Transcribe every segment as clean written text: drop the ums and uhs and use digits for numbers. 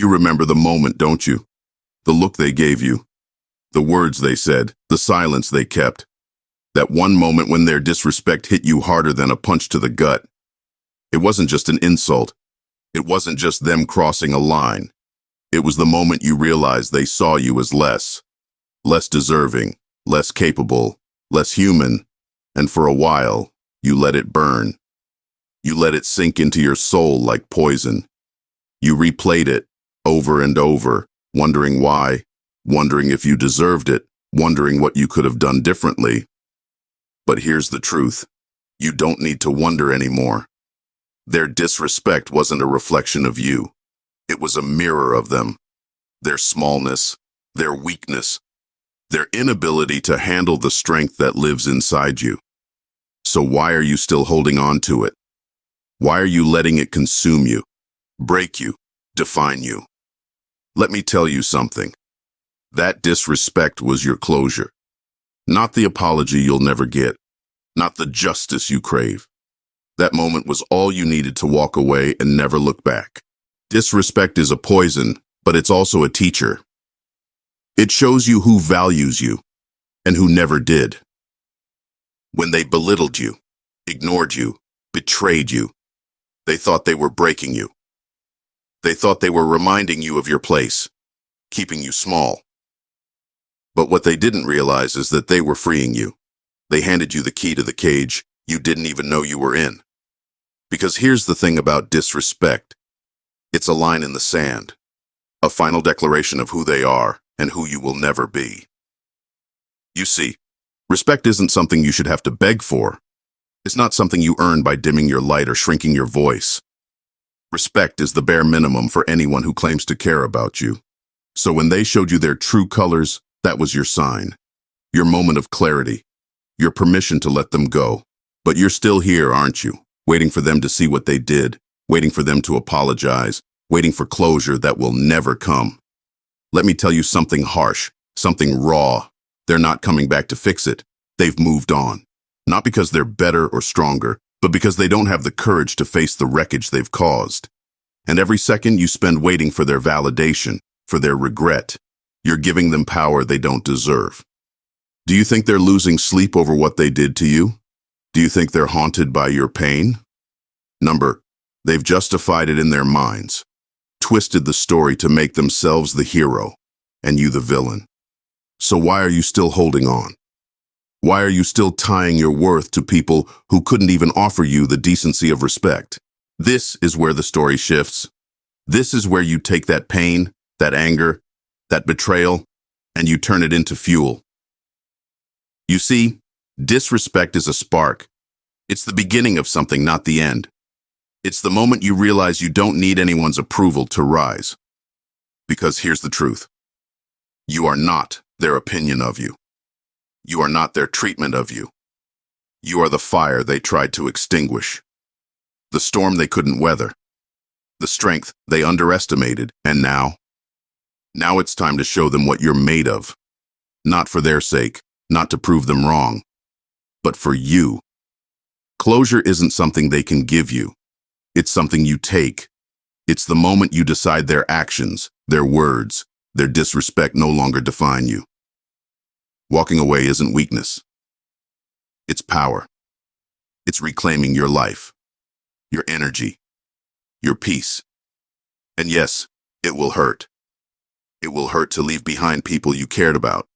You remember the moment, don't you? The look they gave you, the words they said, the silence they kept. That one moment when their disrespect hit you harder than a punch to the gut. It wasn't just an insult. It wasn't just them crossing a line. It was the moment you realized they saw you as less deserving, less capable, less human, and for a while, you let it burn. You let it sink into your soul like poison. You replayed it over and over, wondering why, wondering if you deserved it, wondering what you could have done differently. But here's the truth. You don't need to wonder anymore. Their disrespect wasn't a reflection of you. It was a mirror of them. Their smallness, their weakness, their inability to handle the strength that lives inside you. So why are you still holding on to it? Why are you letting it consume you, break you, define you? Let me tell you something. That disrespect was your closure. Not the apology you'll never get. Not the justice you crave. That moment was all you needed to walk away and never look back. Disrespect is a poison, but it's also a teacher. It shows you who values you and who never did. When they belittled you, ignored you, betrayed you, they thought they were breaking you. They thought they were reminding you of your place, keeping you small. But what they didn't realize is that they were freeing you. They handed you the key to the cage you didn't even know you were in. Because here's the thing about disrespect. It's a line in the sand, a final declaration of who they are and who you will never be. You see, respect isn't something you should have to beg for. It's not something you earn by dimming your light or shrinking your voice. Respect is the bare minimum for anyone who claims to care about you. So when they showed you their true colors, that was your sign, your moment of clarity, your permission to let them go. But you're still here, aren't you? Waiting for them to see what they did, waiting for them to apologize, waiting for closure that will never come. Let me tell you something harsh, something raw. They're not coming back to fix it. They've moved on. Not because they're better or stronger, but because they don't have the courage to face the wreckage they've caused. And every second you spend waiting for their validation, for their regret, you're giving them power they don't deserve. Do you think they're losing sleep over what they did to you? Do you think they're haunted by your pain? They've justified it in their minds, twisted the story to make themselves the hero and you the villain. So why are you still holding on? Why are you still tying your worth to people who couldn't even offer you the decency of respect? This is where the story shifts. This is where you take that pain, that anger, that betrayal, and you turn it into fuel. You see, disrespect is a spark. It's the beginning of something, not the end. It's the moment you realize you don't need anyone's approval to rise. Because here's the truth. You are not their opinion of you. You are not their treatment of you. You are the fire they tried to extinguish, the storm they couldn't weather, the strength they underestimated, and now it's time to show them what you're made of. Not for their sake, not to prove them wrong, but for you. Closure isn't something they can give you. It's something you take. It's the moment you decide their actions, their words, their disrespect no longer define you. Walking away isn't weakness. It's power. It's reclaiming your life, your energy, your peace. And yes, it will hurt. It will hurt to leave behind people you cared about,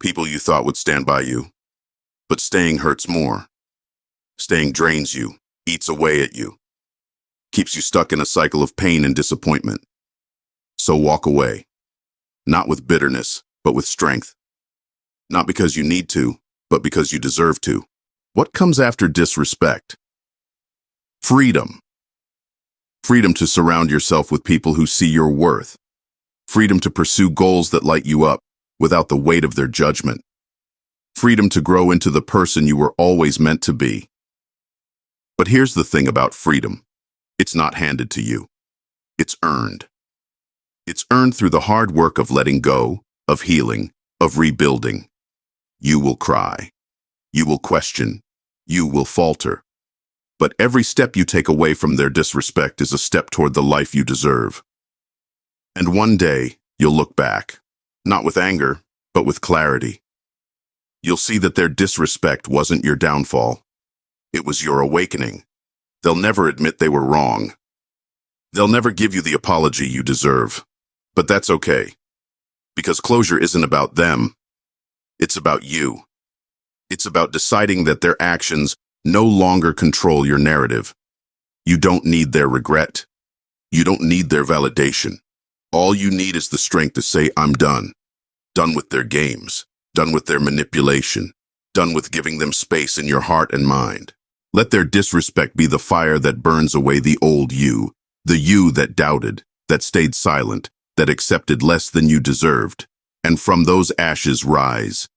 people you thought would stand by you. But staying hurts more. Staying drains you, eats away at you, keeps you stuck in a cycle of pain and disappointment. So walk away, not with bitterness, but with strength. Not because you need to, but because you deserve to. What comes after disrespect? Freedom. Freedom to surround yourself with people who see your worth. Freedom to pursue goals that light you up without the weight of their judgment. Freedom to grow into the person you were always meant to be. But here's the thing about freedom. It's not handed to you. It's earned. It's earned through the hard work of letting go, of healing, of rebuilding. You will cry. You will question. You will falter. But every step you take away from their disrespect is a step toward the life you deserve. And one day, you'll look back, not with anger, but with clarity. You'll see that their disrespect wasn't your downfall. It was your awakening. They'll never admit they were wrong. They'll never give you the apology you deserve. But that's okay, because closure isn't about them. It's about you. It's about deciding that their actions no longer control your narrative. You don't need their regret. You don't need their validation. All you need is the strength to say, I'm done. Done with their games. Done with their manipulation. Done with giving them space in your heart and mind. Let their disrespect be the fire that burns away the old you, the you that doubted, that stayed silent, that accepted less than you deserved. And from those ashes rise.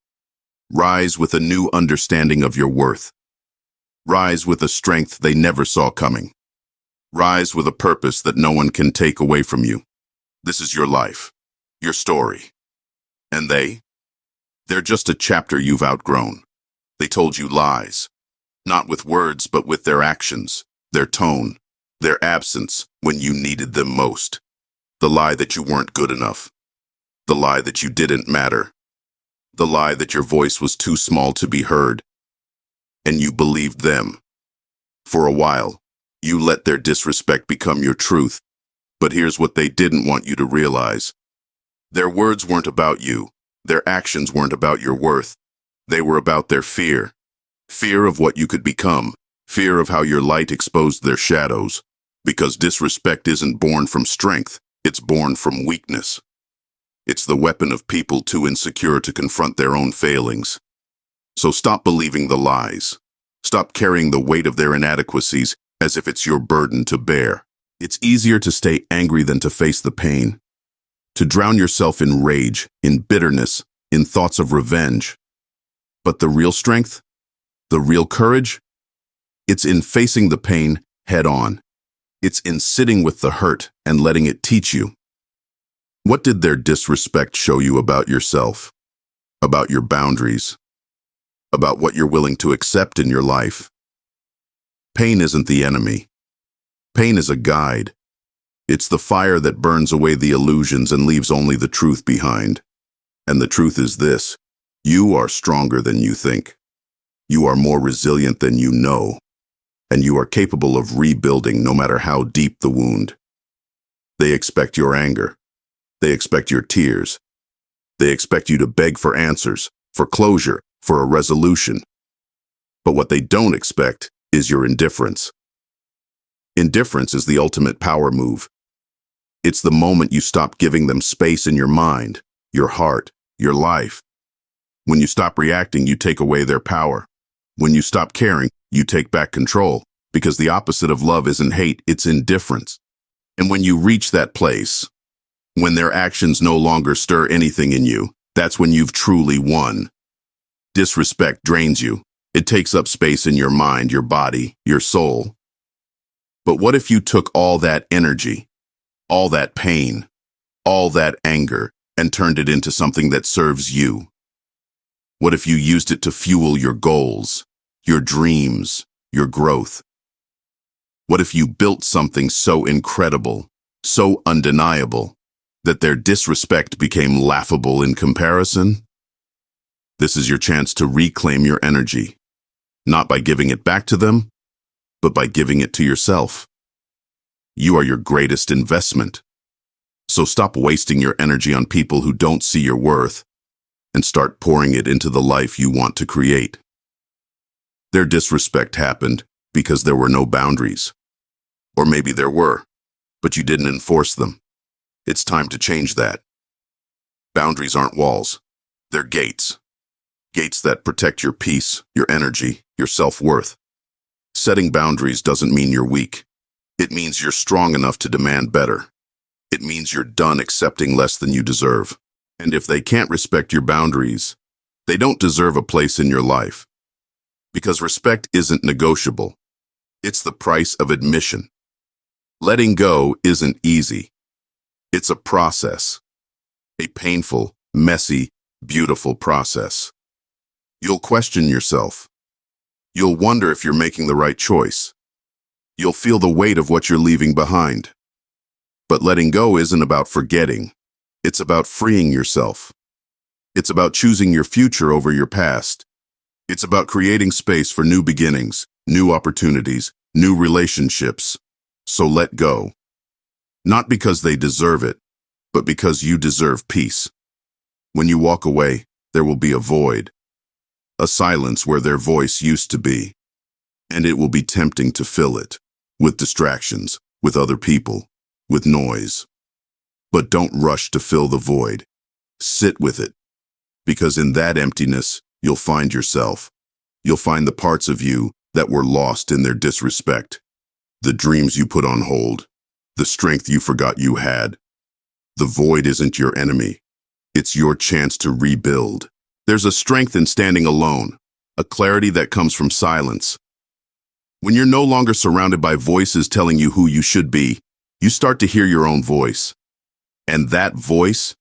Rise with a new understanding of your worth. Rise with a strength they never saw coming. Rise with a purpose that no one can take away from you. This is your life, your story. And they're just a chapter you've outgrown. They told you lies, not with words, but with their actions, their tone, their absence when you needed them most. The lie that you weren't good enough. The lie that you didn't matter. The lie that your voice was too small to be heard. And you believed them. For a while, you let their disrespect become your truth. But here's what they didn't want you to realize. Their words weren't about you. Their actions weren't about your worth. They were about their fear. Fear of what you could become. Fear of how your light exposed their shadows. Because disrespect isn't born from strength. It's born from weakness. It's the weapon of people too insecure to confront their own failings. So stop believing the lies. Stop carrying the weight of their inadequacies as if it's your burden to bear. It's easier to stay angry than to face the pain. To drown yourself in rage, in bitterness, in thoughts of revenge. But the real strength, the real courage, it's in facing the pain head on. It's in sitting with the hurt and letting it teach you. What did their disrespect show you about yourself? About your boundaries? About what you're willing to accept in your life? Pain isn't the enemy. Pain is a guide. It's the fire that burns away the illusions and leaves only the truth behind. And the truth is this: you are stronger than you think. You are more resilient than you know. And you are capable of rebuilding no matter how deep the wound. They expect your anger. They expect your tears. They expect you to beg for answers, for closure, for a resolution. But what they don't expect is your indifference. Indifference is the ultimate power move. It's the moment you stop giving them space in your mind, your heart, your life. When you stop reacting, you take away their power. When you stop caring, you take back control, because the opposite of love isn't hate, it's indifference. And when you reach that place, when their actions no longer stir anything in you, that's when you've truly won. Disrespect drains you. It takes up space in your mind, your body, your soul. But what if you took all that energy, all that pain, all that anger, and turned it into something that serves you? What if you used it to fuel your goals, your dreams, your growth? What if you built something so incredible, so undeniable, that their disrespect became laughable in comparison? This is your chance to reclaim your energy, not by giving it back to them, but by giving it to yourself. You are your greatest investment. So stop wasting your energy on people who don't see your worth, and start pouring it into the life you want to create. Their disrespect happened because there were no boundaries. Or maybe there were, but you didn't enforce them. It's time to change that. Boundaries aren't walls. They're gates. Gates that protect your peace, your energy, your self-worth. Setting boundaries doesn't mean you're weak. It means you're strong enough to demand better. It means you're done accepting less than you deserve. And if they can't respect your boundaries, they don't deserve a place in your life. Because respect isn't negotiable. It's the price of admission. Letting go isn't easy. It's a process. A painful, messy, beautiful process. You'll question yourself. You'll wonder if you're making the right choice. You'll feel the weight of what you're leaving behind. But letting go isn't about forgetting. It's about freeing yourself. It's about choosing your future over your past. It's about creating space for new beginnings, new opportunities, new relationships. So let go. Not because they deserve it, but because you deserve peace. When you walk away, there will be a void, a silence where their voice used to be, and it will be tempting to fill it with distractions, with other people, with noise. But don't rush to fill the void. Sit with it, because in that emptiness, you'll find yourself. You'll find the parts of you that were lost in their disrespect, the dreams you put on hold, the strength you forgot you had. The void isn't your enemy. It's your chance to rebuild. There's a strength in standing alone, a clarity that comes from silence. When you're no longer surrounded by voices telling you who you should be, you start to hear your own voice. And that voice,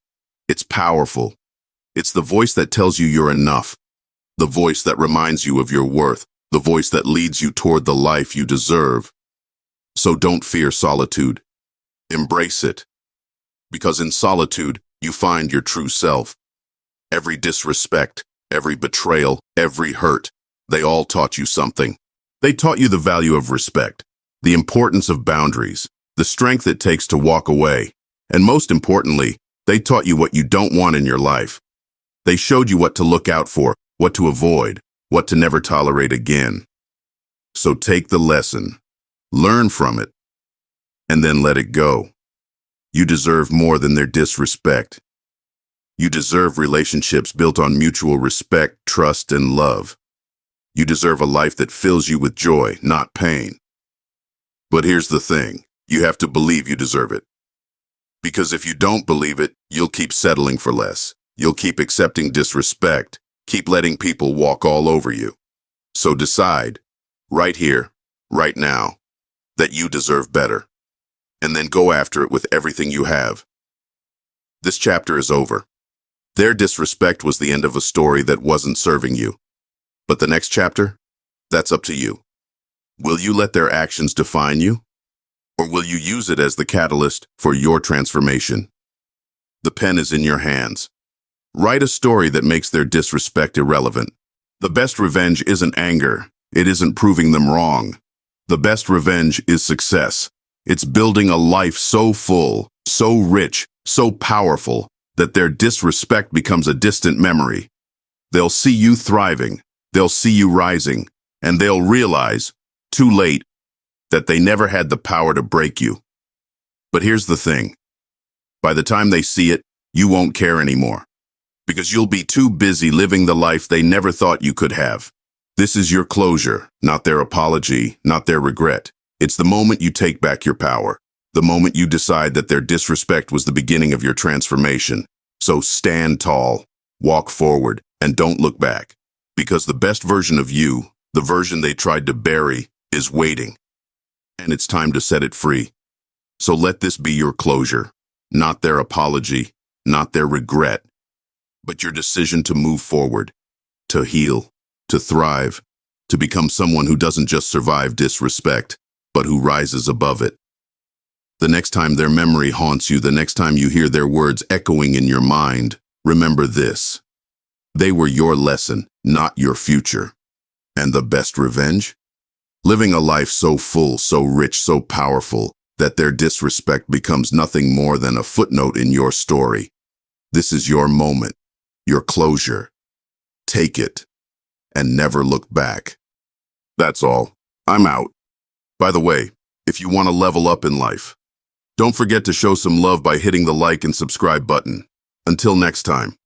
it's powerful. It's the voice that tells you you're enough, the voice that reminds you of your worth, the voice that leads you toward the life you deserve. So don't fear solitude. Embrace it. Because in solitude, you find your true self. Every disrespect, every betrayal, every hurt, they all taught you something. They taught you the value of respect, the importance of boundaries, the strength it takes to walk away, and most importantly, they taught you what you don't want in your life. They showed you what to look out for, what to avoid, what to never tolerate again. So take the lesson, learn from it, and then let it go. You deserve more than their disrespect. You deserve relationships built on mutual respect, trust, and love. You deserve a life that fills you with joy, not pain. But here's the thing, you have to believe you deserve it. Because if you don't believe it, you'll keep settling for less. You'll keep accepting disrespect, keep letting people walk all over you. So decide, right here, right now, that you deserve better. And then go after it with everything you have. This chapter is over. Their disrespect was the end of a story that wasn't serving you. But the next chapter, that's up to you. Will you let their actions define you? Or will you use it as the catalyst for your transformation? The pen is in your hands. Write a story that makes their disrespect irrelevant. The best revenge isn't anger. It isn't proving them wrong. The best revenge is success. It's building a life so full, so rich, so powerful, that their disrespect becomes a distant memory. They'll see you thriving, they'll see you rising, and they'll realize, too late, that they never had the power to break you. But here's the thing. By the time they see it, you won't care anymore. Because you'll be too busy living the life they never thought you could have. This is your closure, not their apology, not their regret. It's the moment you take back your power. The moment you decide that their disrespect was the beginning of your transformation. So stand tall, walk forward, and don't look back. Because the best version of you, the version they tried to bury, is waiting. And it's time to set it free. So let this be your closure, not their apology, not their regret, but your decision to move forward, to heal, to thrive, to become someone who doesn't just survive disrespect, but who rises above it. The next time their memory haunts you, the next time you hear their words echoing in your mind, remember this. They were your lesson, not your future. And the best revenge? Living a life so full, so rich, so powerful, that their disrespect becomes nothing more than a footnote in your story. This is your moment, your closure. Take it, and never look back. That's all. I'm out. By the way, if you want to level up in life, don't forget to show some love by hitting the like and subscribe button. Until next time.